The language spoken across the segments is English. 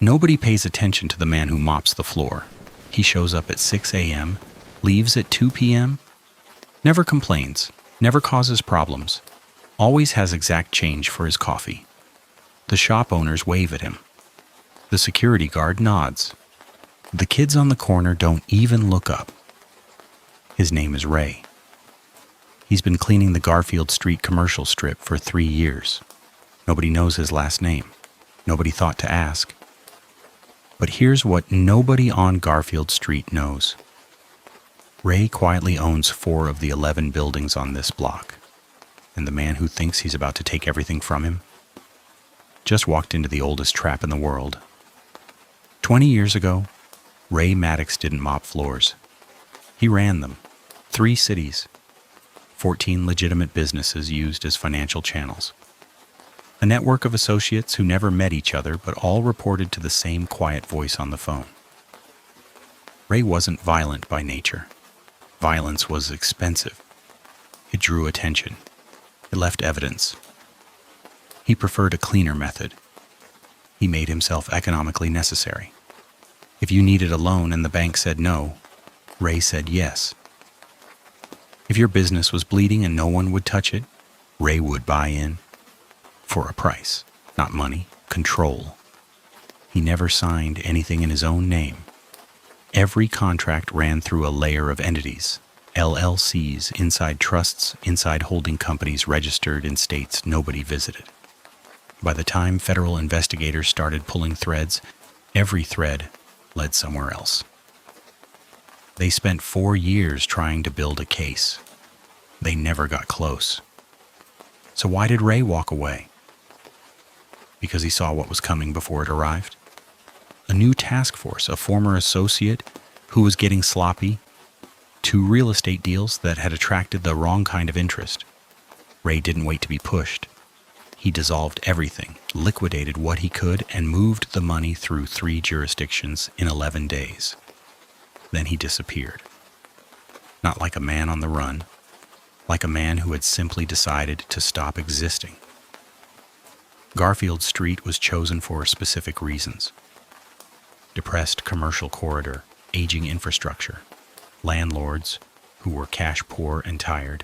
Nobody pays attention to the man who mops the floor. He shows up at 6 a.m., leaves at 2 p.m., never complains, never causes problems, always has exact change for his coffee. The shop owners wave at him. The security guard nods. The kids on the corner don't even look up. His name is Ray. He's been cleaning the Garfield Street commercial strip for 3 years. Nobody knows his last name. Nobody thought to ask. But here's what nobody on Garfield Street knows. Ray quietly owns 4 of the 11 buildings on this block. And the man who thinks he's about to take everything from him just walked into the oldest trap in the world. 20 years ago, Ray Maddox didn't mop floors. He ran them. 3 cities. 14 legitimate businesses used as financial channels. A network of associates who never met each other but all reported to the same quiet voice on the phone. Ray wasn't violent by nature. Violence was expensive. It drew attention. It left evidence. He preferred a cleaner method. He made himself economically necessary. If you needed a loan and the bank said no, Ray said yes. If your business was bleeding and no one would touch it, Ray would buy in. For a price, not money, control. He never signed anything in his own name. Every contract ran through a layer of entities, LLCs, inside trusts, inside holding companies registered in states nobody visited. By the time federal investigators started pulling threads, every thread led somewhere else. They spent 4 years trying to build a case. They never got close. So why did Ray walk away? Because he saw what was coming before it arrived? A new task force, a former associate who was getting sloppy, 2 real estate deals that had attracted the wrong kind of interest. Ray didn't wait to be pushed. He dissolved everything, liquidated what he could, and moved the money through 3 jurisdictions in 11 days. Then he disappeared. Not like a man on the run, like a man who had simply decided to stop existing. Garfield Street was chosen for specific reasons. Depressed commercial corridor, aging infrastructure, landlords who were cash poor and tired.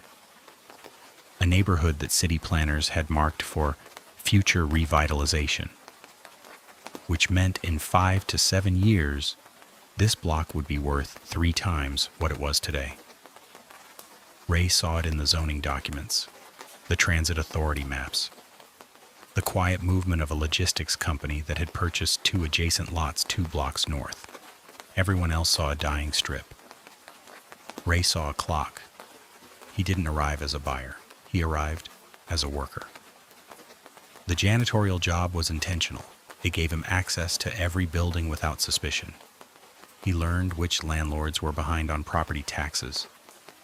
A neighborhood that city planners had marked for future revitalization, which meant in 5 to 7 years, this block would be worth 3 times what it was today. Ray saw it in the zoning documents, the transit authority maps, the quiet movement of a logistics company that had purchased 2 adjacent lots 2 blocks north. Everyone else saw a dying strip. Ray saw a clock. He didn't arrive as a buyer. He arrived as a worker. The janitorial job was intentional. It gave him access to every building without suspicion. He learned which landlords were behind on property taxes,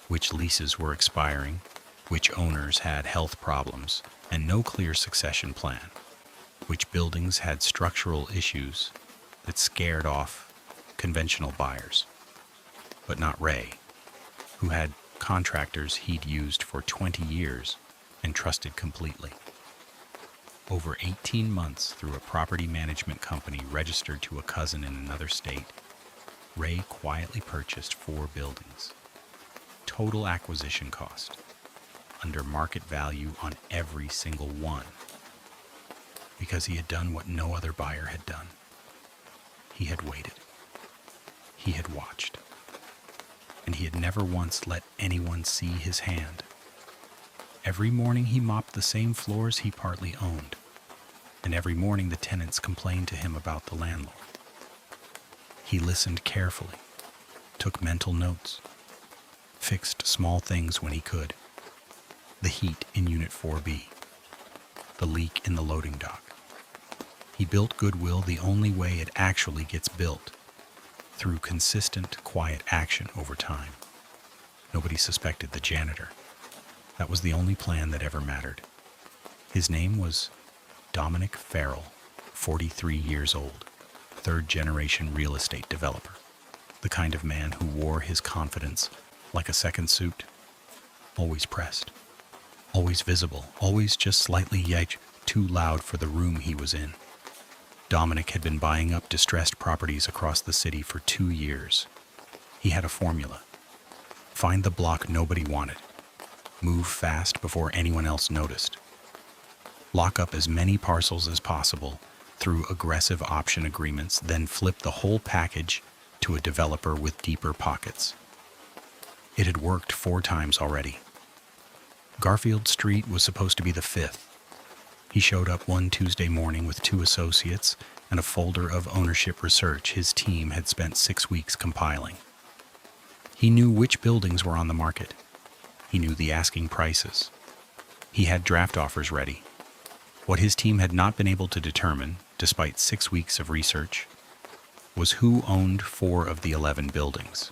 which leases were expiring, which owners had health problems and no clear succession plan, which buildings had structural issues that scared off conventional buyers. But not Ray, who had contractors he'd used for 20 years and trusted completely. Over 18 months through a property management company registered to a cousin in another state, Ray quietly purchased 4 buildings. Total acquisition cost, under market value on every single one, because he had done what no other buyer had done. He had waited. He had watched. And he had never once let anyone see his hand. Every morning he mopped the same floors he partly owned, and every morning the tenants complained to him about the landlord. He listened carefully, took mental notes, fixed small things when he could. The heat in Unit 4B, the leak in the loading dock. He built goodwill the only way it actually gets built, through consistent, quiet action over time. Nobody suspected the janitor. That was the only plan that ever mattered. His name was Dominic Farrell, 43 years old, 3rd-generation real estate developer, the kind of man who wore his confidence like a second suit, always pressed, always visible, always just slightly too loud for the room he was in. Dominic had been buying up distressed properties across the city for 2 years. He had a formula. Find the block nobody wanted. Move fast before anyone else noticed. Lock up as many parcels as possible through aggressive option agreements, then flip the whole package to a developer with deeper pockets. It had worked 4 times already. Garfield Street was supposed to be the 5th. He showed up one Tuesday morning with 2 associates and a folder of ownership research his team had spent 6 weeks compiling. He knew which buildings were on the market. He knew the asking prices. He had draft offers ready. What his team had not been able to determine, despite 6 weeks of research, was who owned 4 of the 11 buildings.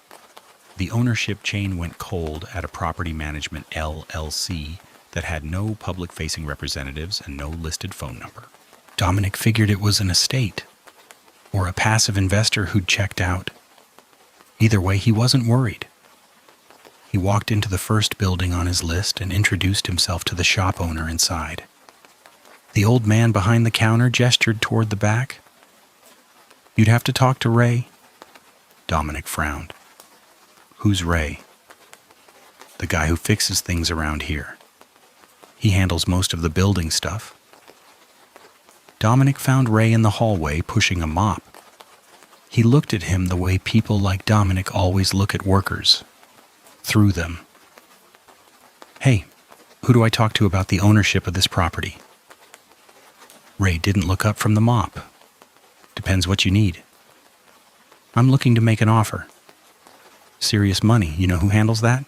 The ownership chain went cold at a property management LLC that had no public-facing representatives and no listed phone number. Dominic figured it was an estate, or a passive investor who'd checked out. Either way, he wasn't worried. He walked into the first building on his list and introduced himself to the shop owner inside. The old man behind the counter gestured toward the back. "You'd have to talk to Ray." Dominic frowned. "Who's Ray?" "The guy who fixes things around here. He handles most of the building stuff." Dominic found Ray in the hallway pushing a mop. He looked at him the way people like Dominic always look at workers. Through them. "Hey, who do I talk to about the ownership of this property?" Ray didn't look up from the mop. "Depends what you need." "I'm looking to make an offer." "Serious money. You know who handles that?"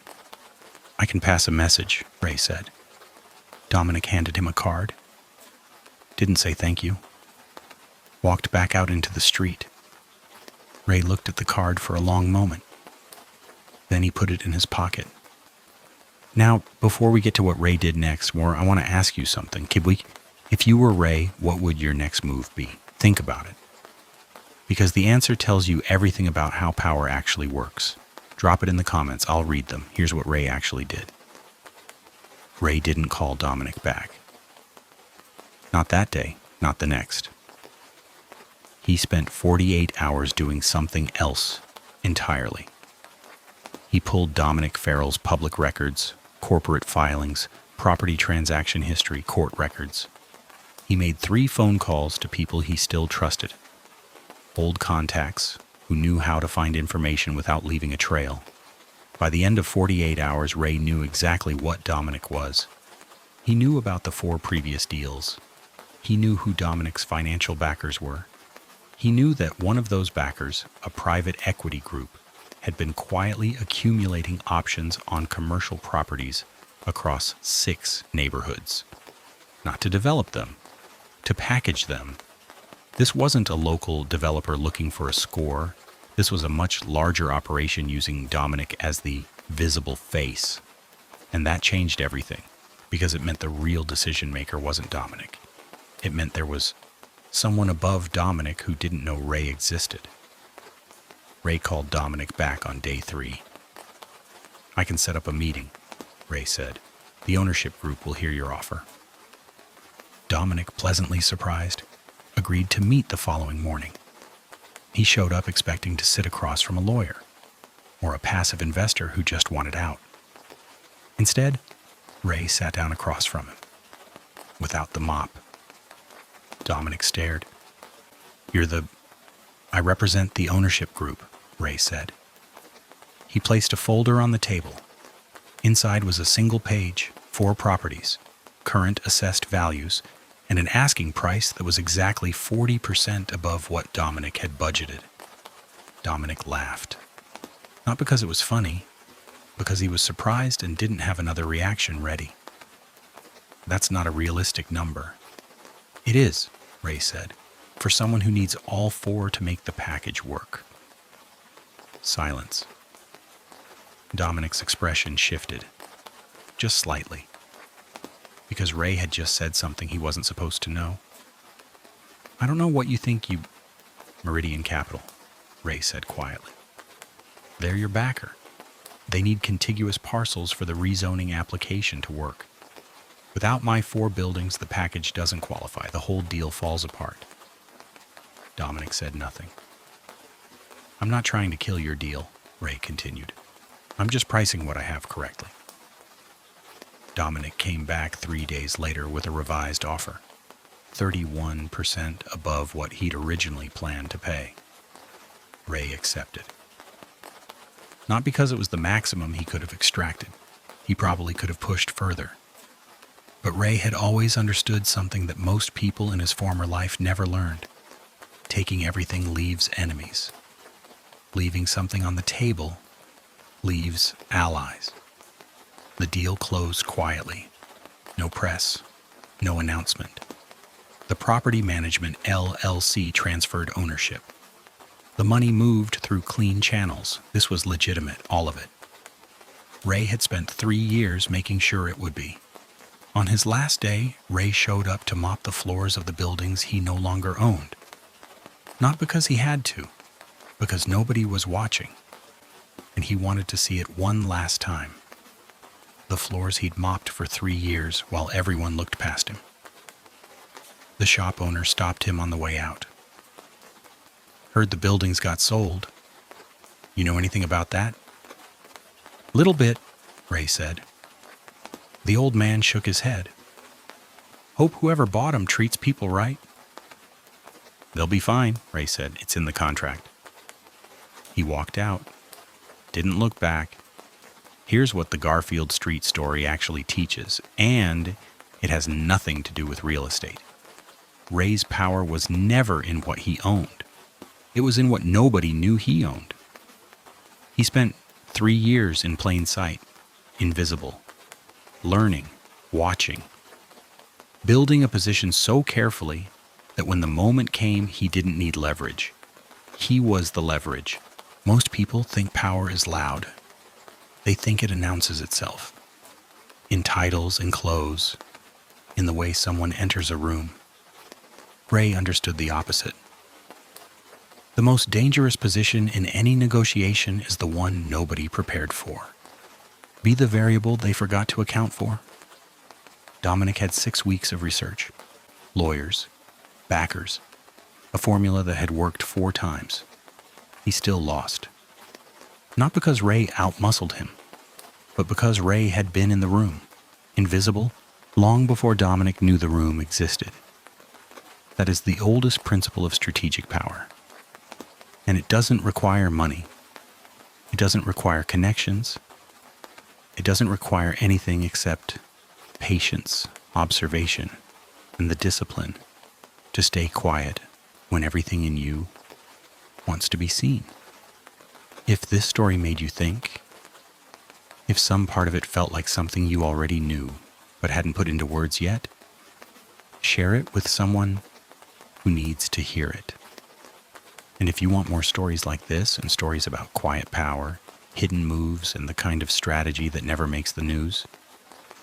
"I can pass a message," Ray said. Dominic handed him a card. Didn't say thank you. Walked back out into the street. Ray looked at the card for a long moment. Then he put it in his pocket. "Now, before we get to what Ray did next, I want to ask you something. If you were Ray, what would your next move be? Think about it. Because the answer tells you everything about how power actually works. Drop it in the comments. I'll read them. Here's what Ray actually did. Ray didn't call Dominic back. Not that day, not the next. He spent 48 hours doing something else entirely. He pulled Dominic Farrell's public records, corporate filings, property transaction history, court records. He made 3 phone calls to people he still trusted. Old contacts who knew how to find information without leaving a trail. By the end of 48 hours, Ray knew exactly what Dominic was. He knew about the 4 previous deals. He knew who Dominic's financial backers were. He knew that one of those backers, a private equity group, had been quietly accumulating options on commercial properties across 6 neighborhoods. Not to develop them, to package them. This wasn't a local developer looking for a score. This was a much larger operation using Dominic as the visible face. And that changed everything, because it meant the real decision maker wasn't Dominic. It meant there was someone above Dominic who didn't know Ray existed. Ray called Dominic back on day 3. "I can set up a meeting," Ray said. "The ownership group will hear your offer." Dominic, pleasantly surprised, agreed to meet the following morning. He showed up expecting to sit across from a lawyer or a passive investor who just wanted out. Instead, Ray sat down across from him, without the mop. Dominic stared. "I represent the ownership group," Ray said. He placed a folder on the table. Inside was a single page, 4 properties, current assessed values, and an asking price that was exactly 40% above what Dominic had budgeted. Dominic laughed. Not because it was funny, because he was surprised and didn't have another reaction ready. "That's not a realistic number." "It is," Ray said, "for someone who needs all 4 to make the package work." Silence. Dominic's expression shifted, just slightly, because Ray had just said something he wasn't supposed to know. "I don't know what you think you—" "Meridian Capital," Ray said quietly. "They're your backer. They need contiguous parcels for the rezoning application to work. Without my 4 buildings, the package doesn't qualify. The whole deal falls apart." Dominic said nothing. I'm not trying to kill your deal, Ray continued. I'm just pricing what I have correctly. Dominic came back 3 days later with a revised offer, 31% above what he'd originally planned to pay. Ray accepted. Not because it was the maximum he could have extracted. He probably could have pushed further. But Ray had always understood something that most people in his former life never learned. Taking everything leaves enemies. Leaving something on the table leaves allies. The deal closed quietly. No press, no announcement. The property management LLC transferred ownership. The money moved through clean channels. This was legitimate, all of it. Ray had spent 3 years making sure it would be. On his last day, Ray showed up to mop the floors of the buildings he no longer owned. Not because he had to, because nobody was watching, and he wanted to see it one last time. The floors he'd mopped for 3 years while everyone looked past him. The shop owner stopped him on the way out. Heard the buildings got sold. You know anything about that? Little bit, Ray said. The old man shook his head. Hope whoever bought 'em treats people right. They'll be fine, Ray said. It's in the contract. He walked out. Didn't look back. Here's what the Garfield Street story actually teaches, and it has nothing to do with real estate. Ray's power was never in what he owned. It was in what nobody knew he owned. He spent 3 years in plain sight, invisible, learning, watching, building a position so carefully that when the moment came, he didn't need leverage. He was the leverage. Most people think power is loud. They think it announces itself. In titles and clothes, in the way someone enters a room. Ray understood the opposite. The most dangerous position in any negotiation is the one nobody prepared for. Be the variable they forgot to account for. Dominic had 6 weeks of research, lawyers, backers, a formula that had worked 4 times. He still lost. Not because Ray outmuscled him, but because Ray had been in the room, invisible, long before Dominic knew the room existed. That is the oldest principle of strategic power. And it doesn't require money. It doesn't require connections. It doesn't require anything except patience, observation, and the discipline to stay quiet when everything in you wants to be seen. If this story made you think, if some part of it felt like something you already knew but hadn't put into words yet, share it with someone who needs to hear it. And if you want more stories like this and stories about quiet power, hidden moves, and the kind of strategy that never makes the news,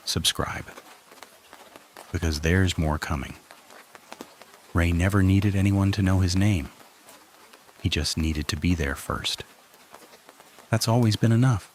subscribe. Because there's more coming. Ray never needed anyone to know his name. He just needed to be there first. That's always been enough.